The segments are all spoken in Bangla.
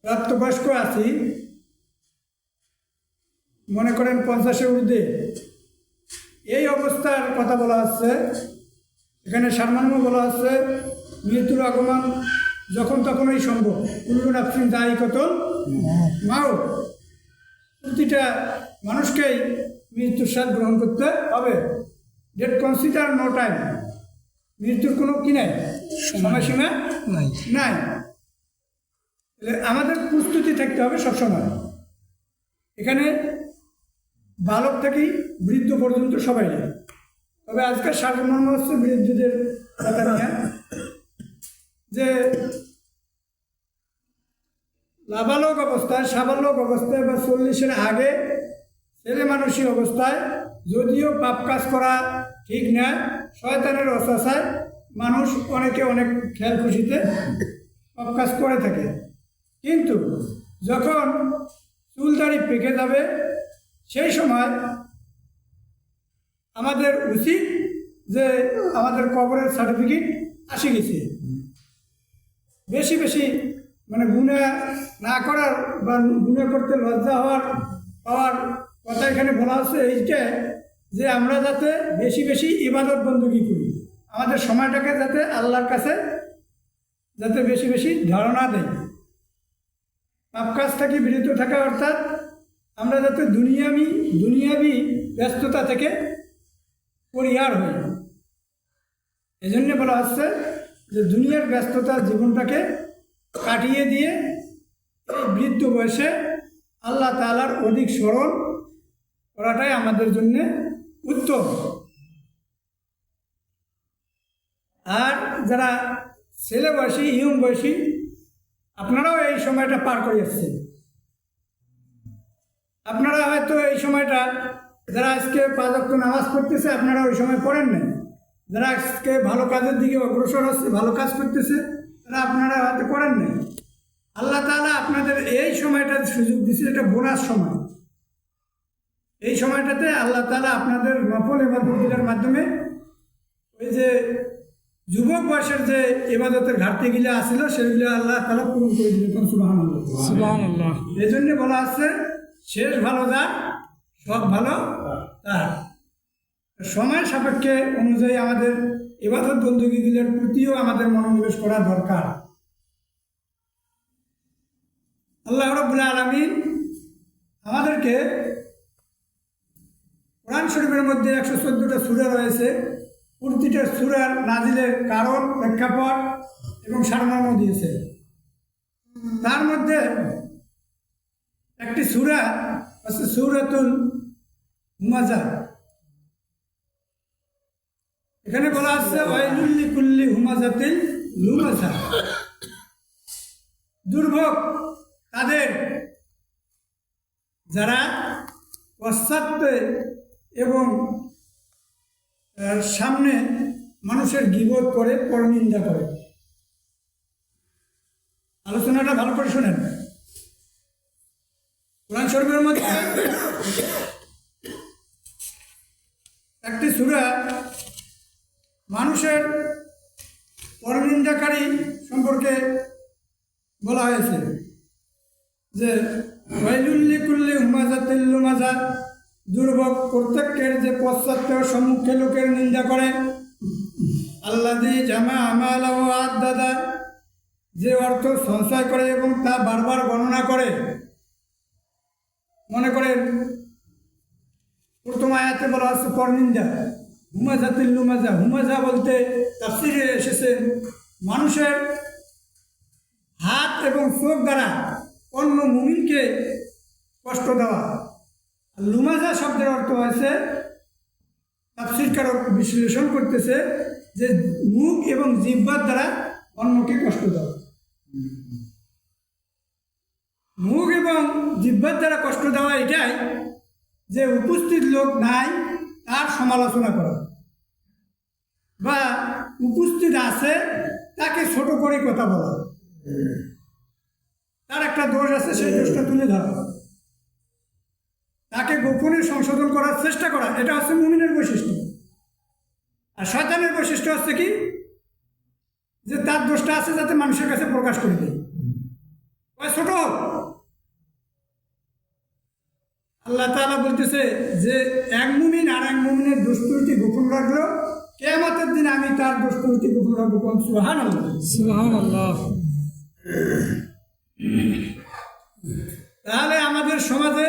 প্রাপ্তবয়স্ক আছি, মনে করেন 50-এর ঊর্ধ্বে, এই অবস্থার কথা বলা হচ্ছে। এখানে সারমর্ম বলা হচ্ছে মৃত্যুর আগমন যখন তখনই সম্ভব। কুল্লু নাফসিন যায়িকাতুল মাউত, প্রতিটা মানুষকেই মৃত্যুর স্বাদ গ্রহণ করতে হবে। ডেট কনসিডার নো টাইম, মৃত্যুর কোনো কি নাই, সময়সীমা নাই। আমাদের প্রস্তুতি থাকতে হবে সবসময়। এখানে বালক থেকে বৃদ্ধ পর্যন্ত সবাই নেই, তবে আজকাল সারমর্ম হচ্ছে বৃদ্ধদের কথা নিয়ে, যে লাবালক অবস্থায়, সাবালক অবস্থায় বা 40-এর আগে ছেলে মানুষী অবস্থায় যদিও পাপ কাজ করা ঠিক না, শয়তানের অত্যাচার মানুষ অনেকে অনেক খেয়াল খুশিতে পাপ কাজ করে থাকে, কিন্তু যখন চুলদাড়ি পেকে যাবে সেই সময় আমাদের উচিত যে আমাদের কবরের সার্টিফিকেট আসে গেছে। বেশি বেশি মানে গুনাহ না করার বা গুনাহ করতে লজ্জা পাওয়ার কথা এখানে বলা হচ্ছে এইটা, যে আমরা যাতে বেশি বেশি ইবাদত বন্দী করি, আমাদের সময়টাকে যাতে আল্লাহর কাছে যাতে বেশি বেশি ধারণা দেয়, পাপ কাজ থেকে বিরত থাকা, অর্থাৎ আমরা যাতে দুনিয়াবি ব্যস্ততা থেকে পরিহার হই। এই জন্যে বলা হচ্ছে যে দুনিয়ার ব্যস্ততা জীবনটাকে কাটিয়ে দিয়ে এই বৃদ্ধ বয়সে আল্লাহ তাআলার অধিক স্মরণ করাটাই আমাদের জন্য উত্তম। আর যারা ছেলে বয়সী, ইয়ং বয়সী, আপনারাও এই সময়টা পার করে আসছেন। আপনারা হয়তো এই সময়টা, যারা আজকে 5 ওয়াক্ত নামাজ পড়তেছে, আপনারা ওই সময় পড়েন না। যারা আজকে ভালো কাজের দিকে অগ্রসর হচ্ছে, ভালো কাজ করতেছে, তারা আপনারা হয়তো করেন না। আল্লাহ তাআলা আপনাদের এই সময়টার সুযোগ দিচ্ছে, এটা বোনাস সময়। এই সময়টাতে আল্লাহ তাআলা আপনাদের নফল ইবাদতের মাধ্যমে ওই যে যুবক বয়সের যে ইবাদতের ঘাটতিগুলো আসছিল সেগুলো আল্লাহ তাআলা পূরণ করে দিলেন। সুবহানাল্লাহ, সুবহানাল্লাহ। এই জন্য বলা আছে শেষ ভালো যার, সব ভালো তার। সময় সাপেক্ষে অনুযায়ী আমাদের ইবাদত বন্দেগীগুলোর প্রতিও আমাদের মনোনিবেশ করা দরকার। আল্লাহ রাব্বুল আলামিন আমাদেরকে কোরআন শরীফের মধ্যে 114টা সূরা রয়েছে, প্রতিটা সূরার নাজিলের কারণ, প্রেক্ষাপট এবং সারমর্ম দিয়েছে। তার মধ্যে একটি সূরা আছে সূরাতুল হুমাযা। এখানে বলা আছে ওয়াইলুল লিকুল্লি হুমাযাতিল লুমাযা, দুর্ভোগ তাদের যারা পশ্চাতে এবং সামনে মানুষের গীবত করে, পরনিন্দা করে। আলোচনাটা ভালো করে শোনেন। কোরআন শরীফের মধ্যে একটি সূরা মানুষের পরনিন্দাকারী সম্পর্কে বলা হয়েছে যে ওয়াইলুল লিকুল্লি হুমাযাতিল লুমাযা, দুর্ভোগ প্রত্যেকের যে পশ্চাৎ সম্মুখে লোকের নিন্দা করে। আল্লাযী জামা মালাহু ওয়া আদ্দাদা, যে অর্থ সঞ্চয় করে এবং তা বারবার গণনা করে। মনে করেন প্রথম আয়াতে বলা হচ্ছে পরনিন্দা, হুমাযাতিল লুমাযা। হুমাযা বলতে তাফসীরে এসেছে মানুষের হাত এবং চোখ দ্বারা অন্য মুমিনকে কষ্ট দেওয়া। লুমাযা শব্দের অর্থ হয়েছে, তাফসীরকারক বিশ্লেষণ করতেছে যে মুখ এবং জিহ্বার দ্বারা অন্যকে কষ্ট দেওয়া। মুখ এবং জিহ্বার দ্বারা কষ্ট দেওয়া এটাই যে উপস্থিত লোক নাই তার সমালোচনা করা, বা উপস্থিত আছে তাকে ছোট করে কথা বলা, তার একটা দোষ আছে সেই দোষটা তুলে ধরা, তাকে গোপনে সংশোধন করার চেষ্টা করা। এটা হচ্ছে মুমিনের বৈশিষ্ট্য। আর শয়তানের বৈশিষ্ট্য হচ্ছে কি, যে তার দোষটা আছে যাতে মানুষের কাছে প্রকাশ করে দেয়। ছোট হোক, আল্লাহ তাআলা বলতেছে যে এক মুমিন আর এক মুমিনের দোষ ত্রুটি গোপন রাখলো, কিয়ামতের দিন আমি তার দোষ ত্রুটি গোপন রাখবো। কোন সুবহানাল্লাহ, সুবহানাল্লাহ। তাহলে আমাদের সমাজে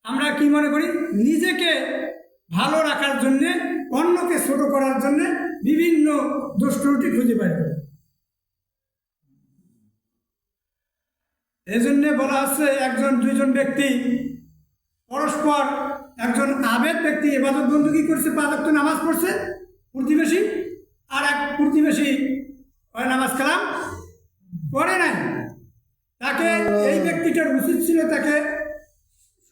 আমরা কি মনে করি, নিজেকে ভালো রাখার জন্যে, অন্যকে ছোট করার জন্যে বিভিন্ন দোষ ত্রুটি খুঁজে পাই। এই জন্যে বলা হচ্ছে একজন দুইজন ব্যক্তি পরস্পর, একজন আবেদ ব্যক্তি ইবাদত বন্দেগী করছে, 5 ওয়াক্ত নামাজ পড়ছে প্রতিবেশী, আর এক প্রতিবেশী ওই নামাজ কালাম পড়ে নাই। তাকে এই ব্যক্তিটার উচিত ছিল তাকে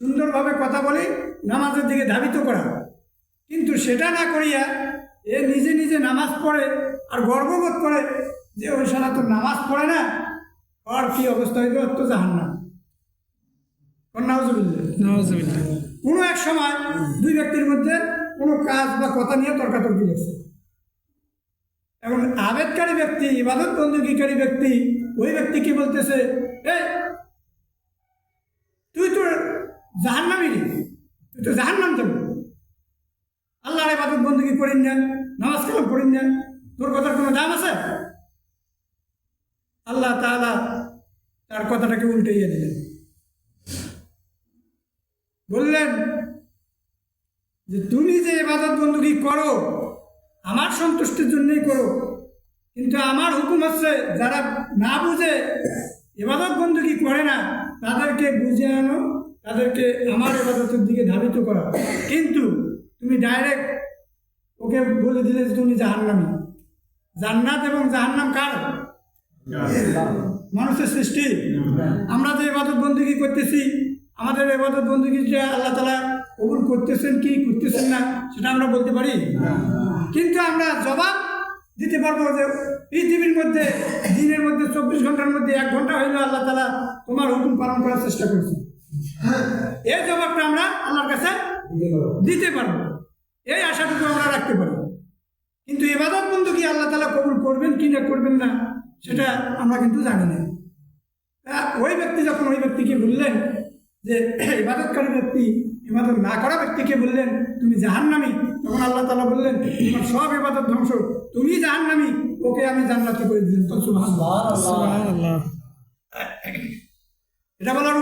সুন্দরভাবে কথা বলে নামাজের দিকে ধাবিত করা, কিন্তু সেটা না করিয়া এ নিজে নিজে নামাজ পড়ে আর গর্ববোধ করে যে ওই শালা তো নামাজ পড়ে না, আর কি অবস্থা হইল, তো জাহান্নাম। নাউজুবিল্লাহ। কোনো এক সময় দুই ব্যক্তির মধ্যে কোনো কাজ বা কথা নিয়ে তর্কাতর্কি হচ্ছে। এখন আবেদকারী ব্যক্তি, ইবাদত বন্দেগীকারী ব্যক্তি ওই ব্যক্তিকে বলতেছে, এই তুই তো জাহান্নামী, তুই তো জাহান্নাম যাবি, আল্লাহর ইবাদত বন্দেগী করিন না, নামাজ কালাম করিন না, তোর কথার কোনো দাম আছে? আল্লাহ তাআলা তার কথাটাকে উল্টাইয়া দিলেন, বললেন যে তুমি যে ইবাদত বন্দেগী করো আমার সন্তুষ্টির জন্যই করো, কিন্তু আমার হুকুম হচ্ছে যারা না বুঝে ইবাদত বন্দেগী করে না তাদেরকে বুঝে আনো, তাদেরকে আমার ইবাদতের দিকে ধাবিত করা। কিন্তু তুমি ডাইরেক্ট ওকে বলে দিলে যে তুমি জাহান্নামী। জান্নাত এবং জাহান্নাম কার? মানুষের সৃষ্টি। আমরা যে ইবাদত বন্দেগী করতেছি, আমাদের ইবাদত বন্দেগীটা আল্লাহ তাআলা কবুল করতেছেন কি করতেছেন না সেটা আমরা বলতে পারি, কিন্তু আমরা জবাব দিতে পারবো যে পৃথিবীর মধ্যে দিনের মধ্যে 24 ঘন্টার মধ্যে 1 ঘন্টা হইলো আল্লাহ তাআলা তোমার হুকুম পালন করার চেষ্টা করছে। এই জবাবটা আমরা আল্লাহর কাছে দিতে পারবো, এই আশাটুকু আমরা রাখতে পারবো। কিন্তু ইবাদত বন্দেগী আল্লাহ তাআলা কবুল করবেন কি না করবেন না সেটা আমরা কিন্তু জানি না। ওই ব্যক্তি যখন ওই ব্যক্তিকে বললেন যে ইবাদতকারী ব্যক্তি ইবাদত না করা ব্যক্তিকে বললেন তুমি জাহান্নামী, তখন আল্লাহ তাআলা বললেন তোমার সব ইবাদত ধ্বংস, তুমি জাহান্নামী, ওকে আমি জান্নাতে করে দিলাম। তো সুবহানাল্লাহ। এটা বলার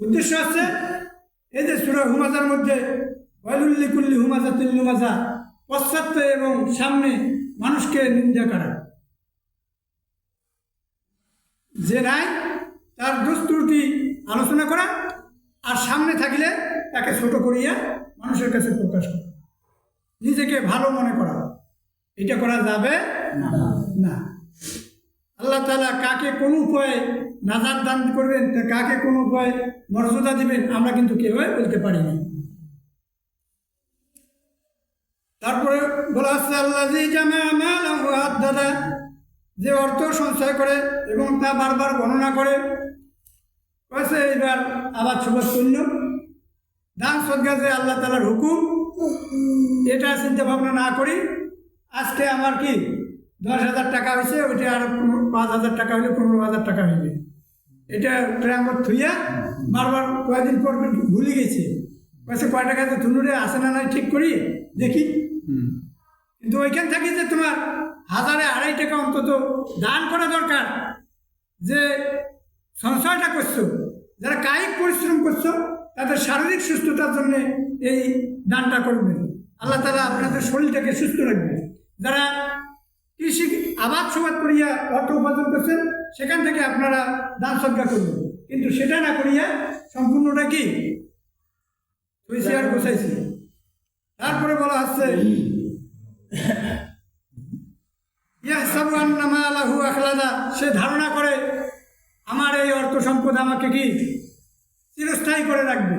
উদ্দেশ্য আছে এই যে সূরা হুমাযার মধ্যে ওয়াইলুল লিকুল্লি হুমাযাতিল লুমাযা, পশ্চাতে এবং সামনে মানুষকে নিন্দা করা, যে নাই তার দোষ ত্রুটি আলোচনা করা, আর সামনে থাকলে তাকে ছোট করিয়া মানুষের কাছে প্রকাশ করা, নিজেকে ভালো মনে করা, এটা করা যাবে না। আল্লাহ তাআলা কাকে কোন উপায়ে নাজাত দান করবেন, কাকে কোন উপায়ে মর্যাদা দিবেন আমরা কিন্তু কেউ বলতে পারি না। তারপরে বলা হচ্ছে আল্লাযী জামা মালাহু আদ্দাদা, যে অর্থ সঞ্চয় করে এবং তা বারবার গণনা করে। এবার আবার সুবাদ শূন্য দান সদকা যে আল্লাহ তাআলার হুকুম, এটা চিন্তা ভাবনা না করি আজকে আমার কি 10,000 টাকা হয়েছে, ওইটা আর 5,000 টাকা হইলে 15,000 টাকা হইবে, এটা ট্রাঙ্গর থুইয়া বারবার কয়েকদিন পর ভুলে গেছে, কয় টাকা যে থুনুরে আসে না নাই ঠিক করি দেখি। কিন্তু ওইখান থেকে যে তোমার 1,000-2,500 টাকা অন্তত দান করা দরকার, যে সঞ্চয়টা করছো, যারা কায়িক পরিশ্রম করছো তাদের শারীরিক সুস্থতার জন্য এই দানটা করবেন, আল্লাহ তাআলা আপনাদের শরীরটাকে সুস্থ রাখবে। যারা কৃষি আবাদ সবাদ করিয়া অর্থ উপার্জন করছেন সেখান থেকে আপনারা দান সদকা করবেন, কিন্তু সেটা না করিয়া সম্পূর্ণটা কি হয়েছে আর গোছাইছি। তারপরে বলা হচ্ছে ইয়াহসাবু আন্না মালাহু আখলাদা, সে ধারণা করে আমার এই অর্থ সম্পদ আমাকে কি চিরস্থায়ী করে রাখবে,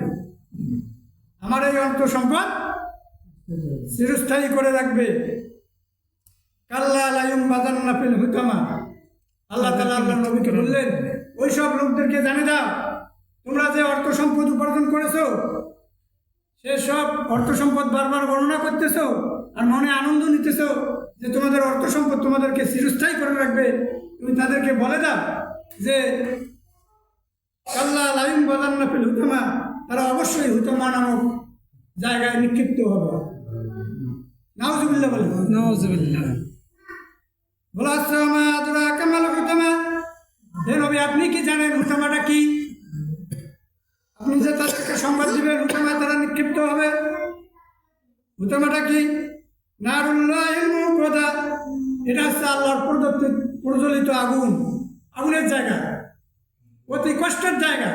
আমার এই অর্থ সম্পদ চিরস্থায়ী করে রাখবে। কাল্লা লা ইউনবাযান্না ফিল হুতামা, আল্লাহ তাআলা আল্লাহর নবীকে বললেন ওই সব লোকদেরকে জানিয়ে দাও তোমরা যে অর্থ সম্পদ উপার্জন করেছো, সেসব অর্থ সম্পদ বারবার গণনা করতেছো আর মনে আনন্দ নিতেছো যে তোমাদের অর্থ সম্পদ তোমাদেরকে চিরস্থায়ী করে রাখবে, তুমি তাদেরকে বলে দাও যে লাইন বাজান্না ফিল হুতামা, তারা অবশ্যই হুতামা নামক জায়গায় নিক্ষিপ্ত হবে। নাউজুবিল্লাহ বলে নাউজুবিল্লাহ। বলা হচ্ছে আমা আদরা কামাল হুতামা, হে নবী আপনি কি জানেন হুতামাটা কি? আপনি যে তাদেরকে সংবাদ দিবেন হুতামা তারা নিক্ষিপ্ত হবে। হুতামাটা কি? নারুল্লাহিল মুকদা, এটা হচ্ছে আল্লাহর প্রজ্বলিত আগুন, আগুনের জায়গা, অতি কষ্টের জায়গা।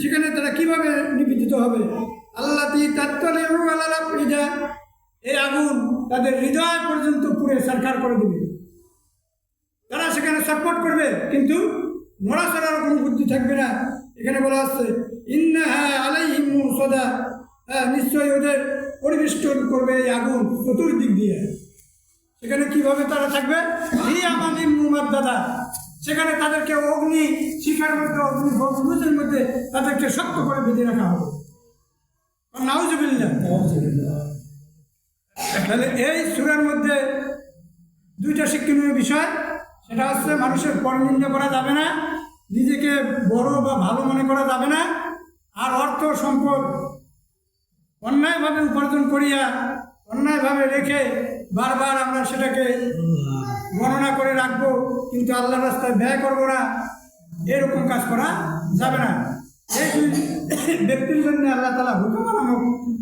সেখানে তারা কিভাবে নিবেদিত হবে? আল্লাতি তাত্তালিউ আলাল আফইদা, এই আগুন তাদের হৃদয় পর্যন্ত পুড়ে ছারখার করে দেবে। তারা সেখানে সাপোর্ট করবে কিন্তু নড়াচড়ার কোনো বুদ্ধি থাকবে না। এখানে বলা হচ্ছে ইন্নাহা আলাইহিম মুসাদা, নিশ্চয়ই ওদের পরিবেষ্টন করবে এই আগুন চতুর্দিক দিয়ে। সেখানে কিভাবে তারা থাকবে? হি আমাদিম মুমাদ্দাদা, সেখানে তাদেরকে অগ্নি শিখার মধ্যে, অগ্নি বুঝের মধ্যে তাদেরকে শক্ত করে বেঁধে রাখা হবে। নাউজুবিল্লাহ। তাহলে এই সূরার মধ্যে দুইটা শিক্ষণীয় বিষয়, সেটা হচ্ছে মানুষের পরনিন্দা করা যাবে না, নিজেকে বড় বা ভালো মনে করা যাবে না, আর অর্থ সম্পদ অন্যায়ভাবে উপার্জন করিয়া অন্যায়ভাবে রেখে বারবার আমরা সেটাকে গণনা করে রাখবো কিন্তু আল্লাহর রাস্তায় ব্যয় করবো না, এরকম কাজ করা যাবে না। এই দুই ব্যক্তির জন্য আল্লাহ তাআলা হুতামা নামক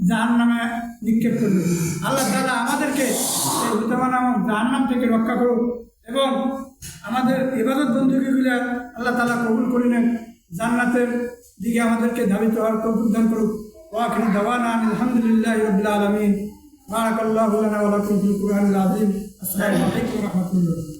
জাহান্নামে নিক্ষেপ করবে। আল্লাহ তাআলা আমাদেরকে এই হুতামা নামক জাহান্নাম থেকে রক্ষা করুক এবং আমাদের ইবাদত বন্দেগীগুলো আল্লাহ তাআলা কবুল করে নেন, জান্নাতের দিকে আমাদেরকে ধাবিত হওয়ার তৌফিক দান করুক। ওয়া আখিরু দাওয়ানা আলহামদুলিল্লাহি রাব্বিল আলামিন। বারাকাল্লাহু লানা ওয়া লাকুম ফিল কুরআনিল আযীম। আসসালামু আলাইকুম ওয়া রাহমাতুল্লাহ।